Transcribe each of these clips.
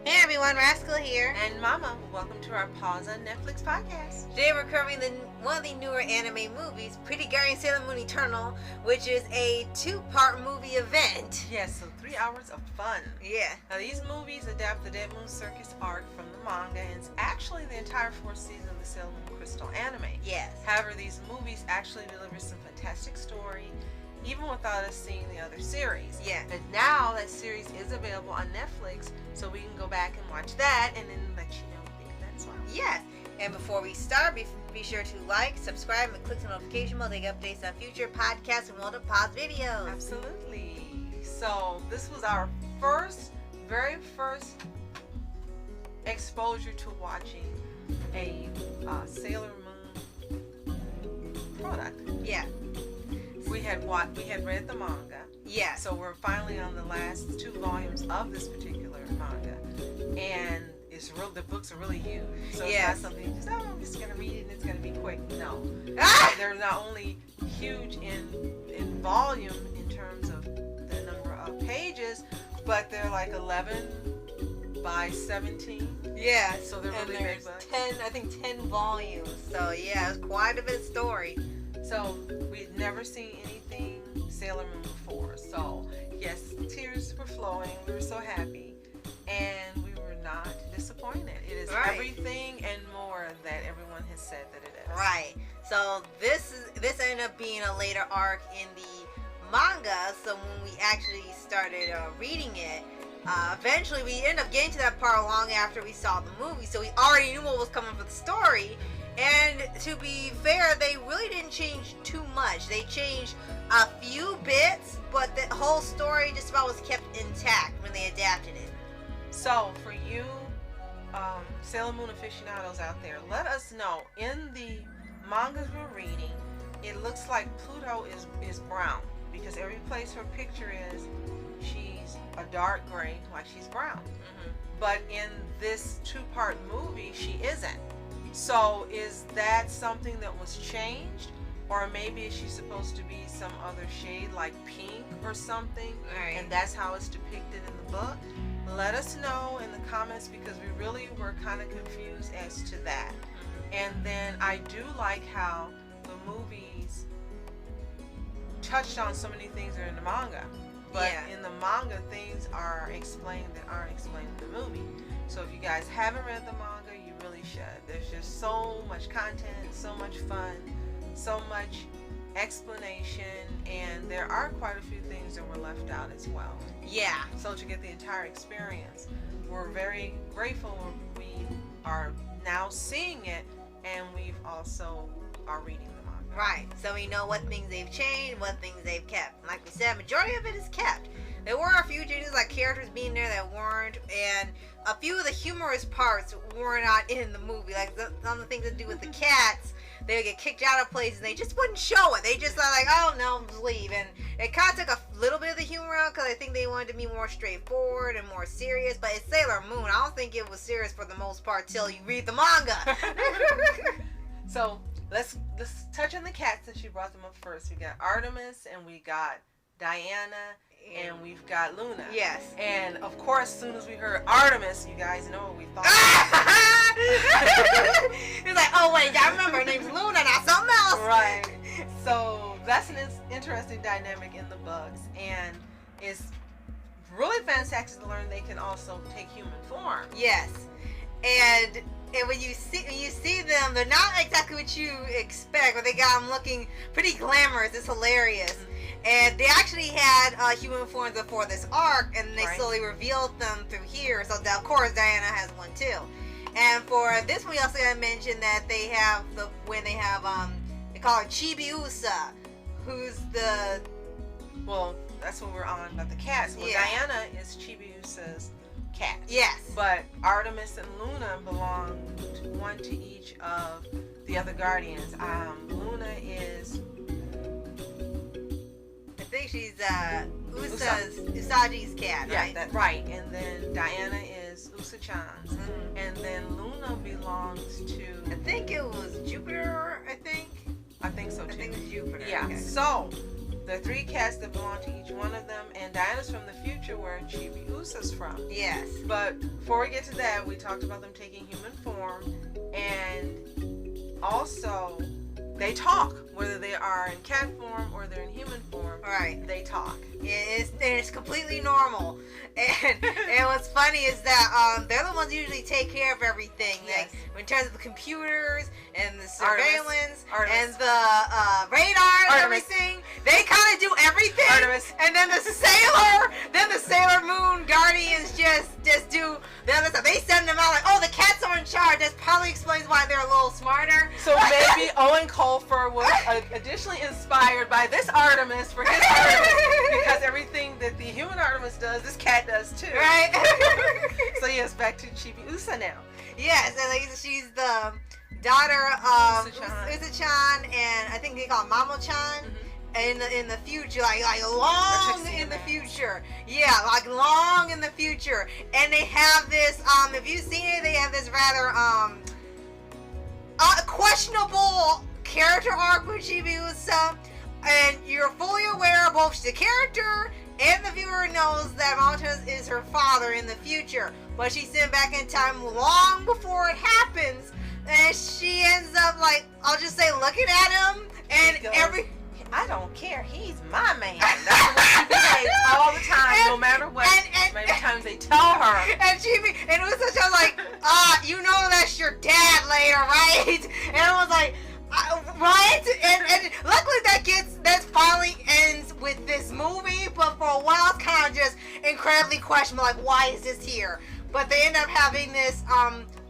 Hey everyone, Rascal here. And Mama, welcome to our Paws on Netflix podcast. Today we're covering one of the newer anime movies, Pretty Guardian Sailor Moon Eternal, which is a 2-part movie event. Yes, so 3 hours of fun. Yeah. Now these movies adapt the Dead Moon Circus arc from the manga, and it's actually the entire 4th season of the Sailor Moon Crystal anime. Yes. However, these movies actually deliver some fantastic story, even without us seeing the other series. Yeah. And now that series is available on Netflix, so we can go back and watch that and then let you know what we think of that as well. Yes. And before we start, be sure to like, subscribe, and click the notification bell to get updates on future podcasts and Pause videos. Absolutely. So this was our very first exposure to watching a Sailor Moon product. Yeah. We had read the manga. Yeah. So we're finally on the last 2 volumes of this particular manga, and the books are really huge. So it's not something you just, I'm just gonna read it and it's gonna be quick. No. They're not only huge in volume in terms of the number of pages, but they're like 11 by 17. Yeah. So they're really big books. 10 volumes. So yeah, it's quite a bit of story. So we'd never seen anything Sailor Moon before. So yes, tears were flowing. We were so happy, and we were not disappointed. It is everything and more that everyone has said that it is. Right. So this ended up being a later arc in the manga. So when we actually started reading it, eventually we ended up getting to that part long after we saw the movie. So we already knew what was coming for the story. And to be fair, they really didn't change too much. They changed a few bits, but the whole story just about was kept intact when they adapted it. So for you Sailor Moon aficionados out there, let us know. In the mangas we're reading, it looks like Pluto is brown, because every place her picture is, she's a dark gray, like she's brown. Mm-hmm. But in this 2-part movie, she isn't. So is that something that was changed? Or maybe is she supposed to be some other shade, like pink or something? Right. And that's how it's depicted in the book? Let us know in the comments, because we really were kind of confused as to that. Mm-hmm. And then I do like how the movies touched on so many things that are in the manga. But in the manga, things are explained that aren't explained in the movie. So if you guys haven't read the manga, you really should. There's just so much content, so much fun, so much explanation, and there are quite a few things that were left out as well. Yeah. So to get the entire experience, we're very grateful we are now seeing it, and we've also are reading the manga. Right. So we know what things they've changed, what things they've kept. Like we said, majority of it is kept. There were a few changes, like characters being there that weren't, and a few of the humorous parts were not in the movie. Like some of the things to do with the cats, they would get kicked out of places and they just wouldn't show it. They just thought like, oh no, just leave. And it kind of took a little bit of the humor out, because I think they wanted to be more straightforward and more serious. But it's Sailor Moon. I don't think it was serious for the most part till you read the manga. So let's touch on the cats, since you brought them up first. We got Artemis, and we got Diana, and we've got Luna. Yes. And of course, as soon as we heard Artemis, you guys know what we thought. It's like, oh wait, I remember her name's Luna, not something else. Right. So that's an interesting dynamic in the books, and it's really fantastic to learn they can also take human form. Yes. And when you see them, they're not exactly what you expect, but they got them looking pretty glamorous. It's hilarious. Mm-hmm. And they actually had human forms before this arc, and they slowly revealed them through here. So of course Diana has one too. And for this one, we also gotta mention that they have they call her Chibiusa, who's the, well, that's what we're on about the cats. Well, Diana is Chibiusa's cat. Yes. But Artemis and Luna belong one to each of the other guardians. Luna is, I think she's Usagi's cat, right? Yeah, right. And then Diana is Usa-chan's. Mm-hmm. And then Luna belongs to, I think it was Jupiter, I think. I think so too. I think it's Jupiter. Yeah. Okay. So There are 3 cats that belong to each one of them, and Diana's from the future where Chibi Usa's from. Yes. But before we get to that, we talked about them taking human form, and also they talk, whether they are in cat form or they're in human form. Right. They talk. It's completely normal. And what's funny is that they're the ones who usually take care of everything. Yes. Like, in terms of the computers and the surveillance Artemis. and the radar and everything. They kind of do everything. Artemis. And then the Sailor Moon Guardians just do the other stuff. They send them out like, oh, the cats are in charge. That probably explains why they're a little smarter. So maybe Owen Colfer was additionally inspired by this Artemis for his Artemis, because everything that the human Artemis does, this cat does too. Right. So yes, back to Chibi Usa now. Yes, and like, she's the daughter of Usa-chan. Usa-chan, and I think they call it Mamo-chan. Mm-hmm. In the future, like long in the future, yeah, like long in the future, and they have this. If you've seen it, they have this rather questionable character arc with Chibi Usa, and you're fully aware both the character and the viewer knows that Mamo-chan is her father in the future, but she's sent back in time long before it happens, and she ends up like, I'll just say, looking at him, and I don't care. He's my man. That's the way she behaves all the time, no matter what. Many times they tell her. And Usa-chan's like, you know that's your dad later, right? And I was like, right? And luckily that finally ends with this movie, but for a while it's kind of just incredibly questionable, like, why is this here? But they end up having this,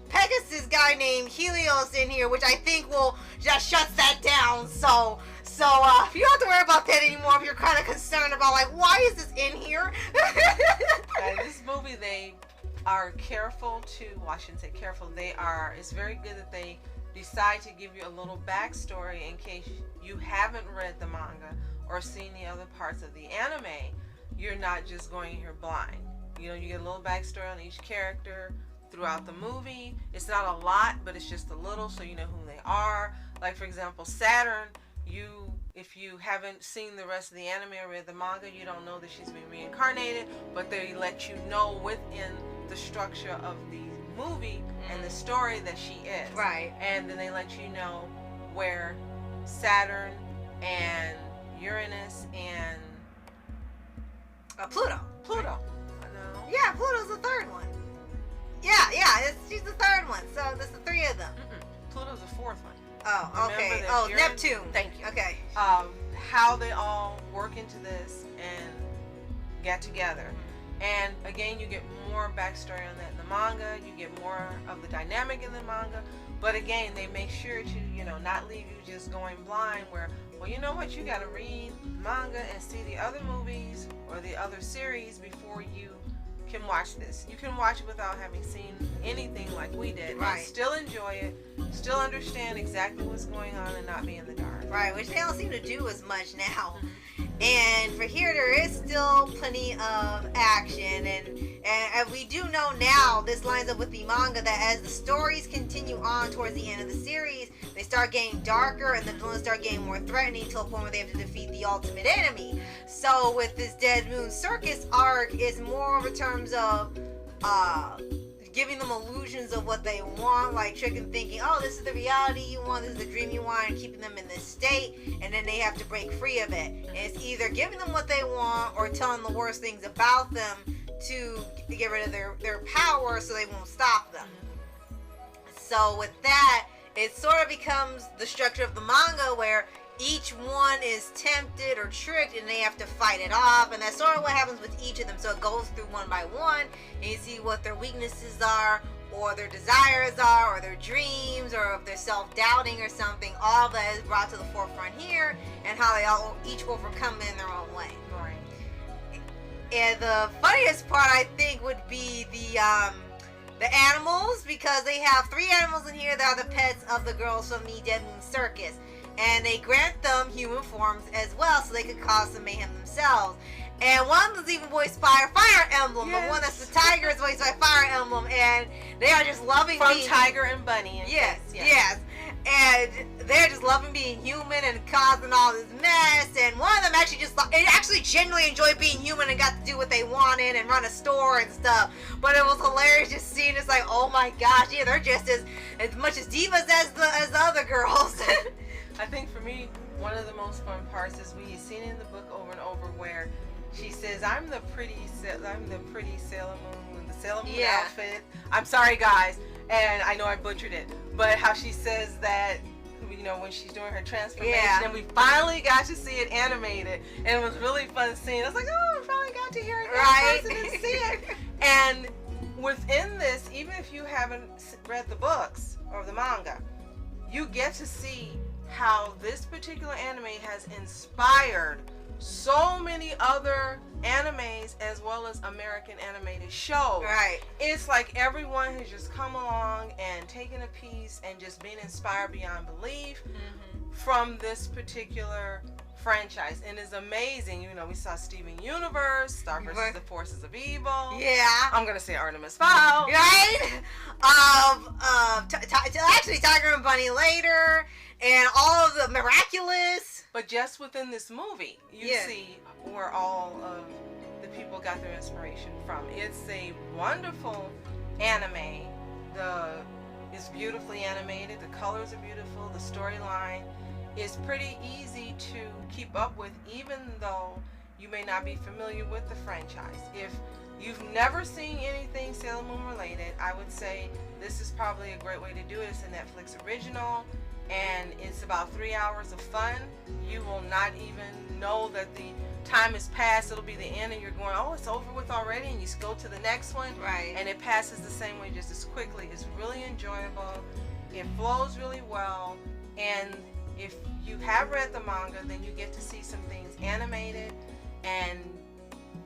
Pegasus guy named Helios in here, which I think will just shut that down, so you don't have to worry about that anymore if you're kind of concerned about, like, why is this in here? This movie, they are careful to, well, I shouldn't say careful, it's very good that they decide to give you a little backstory in case you haven't read the manga or seen the other parts of the anime. You're not just going here blind. You know, you get a little backstory on each character throughout the movie. It's not a lot, but it's just a little, so you know who they are. Like, for example, Saturn, if you haven't seen the rest of the anime or read the manga, you don't know that she's been reincarnated, but they let you know within the structure of the movie and the story that she is. Right. And then they let you know where Saturn and Uranus and Pluto. I know. Yeah, Pluto's the third one. Yeah, she's the third one. So there's the 3 of them. Pluto's the 4th one. Oh, okay. Oh, Neptune. Thank you. Okay. How they all work into this and get together. And again, you get more backstory on that in the manga. You get more of the dynamic in the manga. But again, they make sure to, not leave you just going blind where, well, you know what? You got to read manga and see the other movies or the other series before you can watch this. You can watch it without having seen anything like we did. Right. And still enjoy it, still understand exactly what's going on and not be in the dark. Right, which they don't seem to do as much now. And for here, there is still plenty of action, and we do know now, this lines up with the manga, that as the stories continue on towards the end of the series, they start getting darker, and the villains start getting more threatening to a point where they have to defeat the ultimate enemy. So with this Dead Moon Circus arc, it's more in terms of giving them illusions of what they want, like tricking thinking, oh, this is the reality you want, this is the dream you want, and keeping them in this state, and then they have to break free of it. And it's either giving them what they want or telling the worst things about them to get rid of their power so they won't stop them. So with that, it sort of becomes the structure of the manga where each one is tempted or tricked and they have to fight it off, and that's sort of what happens with each of them. So it goes through one by one and you see what their weaknesses are or their desires are or their dreams or if they're self-doubting or something. All that is brought to the forefront here and how they all each will overcome it in their own way. Right. And the funniest part I think would be the animals, because they have 3 animals in here that are the pets of the girls from the Dead Moon Circus. And they grant them human forms as well so they could cause some mayhem themselves. And one of them's even voiced by Fire Emblem. Yes. The one that's the tiger is voiced by Fire Emblem. And they are just loving From me. Tiger and Bunny. Yes. and they're just loving being human and causing all this mess. And one of them actually genuinely enjoyed being human and got to do what they wanted and run a store and stuff. But it was hilarious just seeing it's like, oh my gosh, yeah, they're just as much as divas as the other girls. I think for me, one of the most fun parts is we've seen it in the book over and over where she says, I'm the pretty Sailor Moon with the Sailor Moon outfit. I'm sorry, guys, and I know I butchered it, but how she says that, you know, when she's doing her transformation, and we finally got to see it animated, and it was really fun seeing. I was like, oh, I finally got to hear it in person and see it. And within this, even if you haven't read the books or the manga, you get to see how this particular anime has inspired so many other animes as well as American animated shows. Right. It's like everyone has just come along and taken a piece and just been inspired beyond belief from this particular franchise. And it's amazing. You know, we saw Steven Universe, Star vs. the Forces of Evil. Yeah. I'm going to say Artemis Fowl. Right? Actually, Tiger and Bunny later. And all of the Miraculous. But just within this movie, you see where all of the people got their inspiration from. It's a wonderful anime. It's beautifully animated. The colors are beautiful. The storyline is pretty easy to keep up with, even though you may not be familiar with the franchise. If you've never seen anything Sailor Moon related, I would say this is probably a great way to do it. It's a Netflix original. And it's about 3 hours of fun. You will not even know that the time has passed. It'll be the end and you're going, oh, it's over with already, and you go to the next one. Right. And it passes the same way, just as quickly. It's really enjoyable. It flows really well. And if you have read the manga, then you get to see some things animated and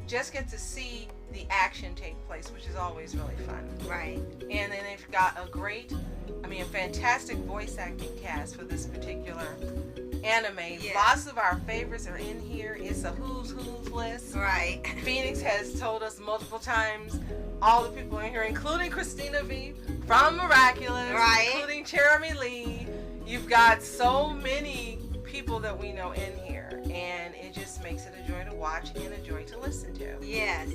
just get to see the action take place, which is always really fun. Right. And then they've got a fantastic voice acting cast for this particular anime. Yeah. Lots of our favorites are in here. It's a who's list. Right. Phoenix has told us multiple times all the people in here, including Christina V from Miraculous, including Jeremy Lee. You've got so many people that we know in here, and it just makes it a joy to watch and a joy to listen to. Yes.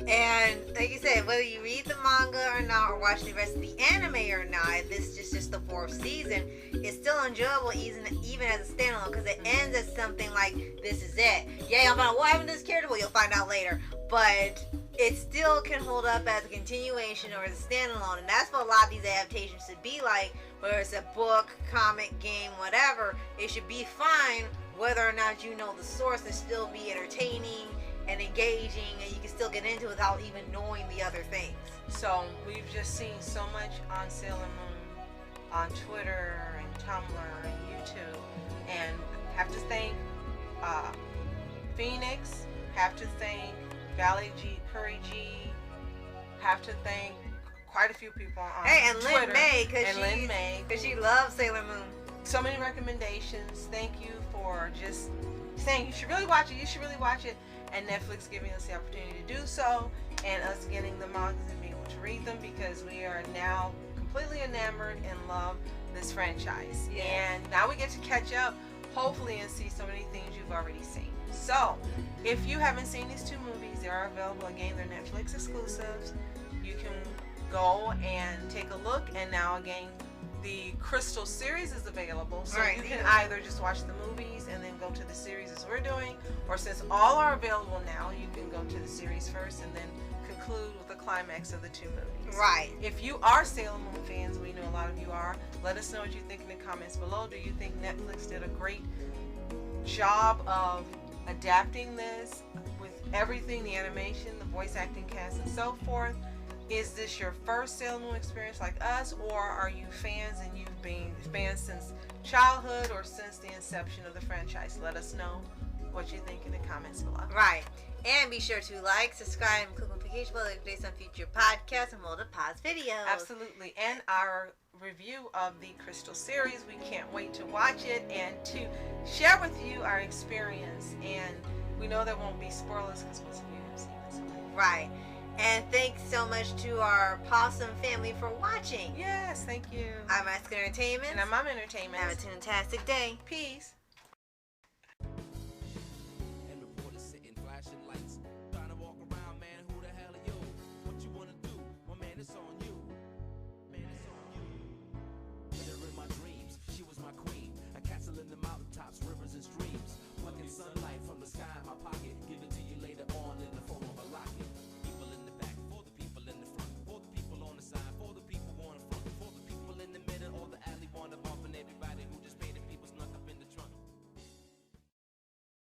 And like you said, whether you read the manga or not, or watch the rest of the anime or not, this is just the 4th season. It's still enjoyable even as a standalone, because it ends as something like, this is it. Yeah, I'm gonna, what happened to this character? Well, you'll find out later. But it still can hold up as a continuation or as a standalone, and that's what a lot of these adaptations should be like. Whether it's a book, comic, game, whatever, it should be fine whether or not you know the source, and still be entertaining and engaging, and you can still get into it without even knowing the other things. So we've just seen so much on Sailor Moon on Twitter and Tumblr and YouTube, and have to thank Phoenix, have to thank Valley G, Curry G, have to thank quite a few people on Twitter. Lynn May, because she loves Sailor Moon. So many recommendations. Thank you for just saying you should really watch it, and Netflix giving us the opportunity to do so, and us getting the mangas and being able to read them, because we are now completely enamored and love this franchise. Yes. And now we get to catch up, hopefully, and see so many things you've already seen. So if you haven't seen these 2 movies, they are available. Again, they're Netflix exclusives. You can go and take a look. And now again, the Crystal series is available, so you can either just watch the movies and then go to the series as we're doing, or since all are available now, you can go to the series first and then conclude with the climax of the 2 movies. Right. If you are Sailor Moon fans, we know a lot of you are, let us know what you think in the comments below. Do you think Netflix did a great job of adapting this with everything, the animation, the voice acting cast, and so forth? Is this your first Sailor Moon experience like us, or are you fans and you've been fans since childhood or since the inception of the franchise? Let us know what you think in the comments below. Right. And be sure to like, subscribe, and click on notification bell to updates on future podcasts and more pause videos. Absolutely. And our review of the Crystal series, we can't wait to watch it and to share with you our experience. And we know there won't be spoilers because most of you have seen this already. Right. And thanks so much to our possum family for watching. Yes, thank you. I'm Ask Entertainment. And I'm Mom Entertainment. Have a fantastic day. Peace.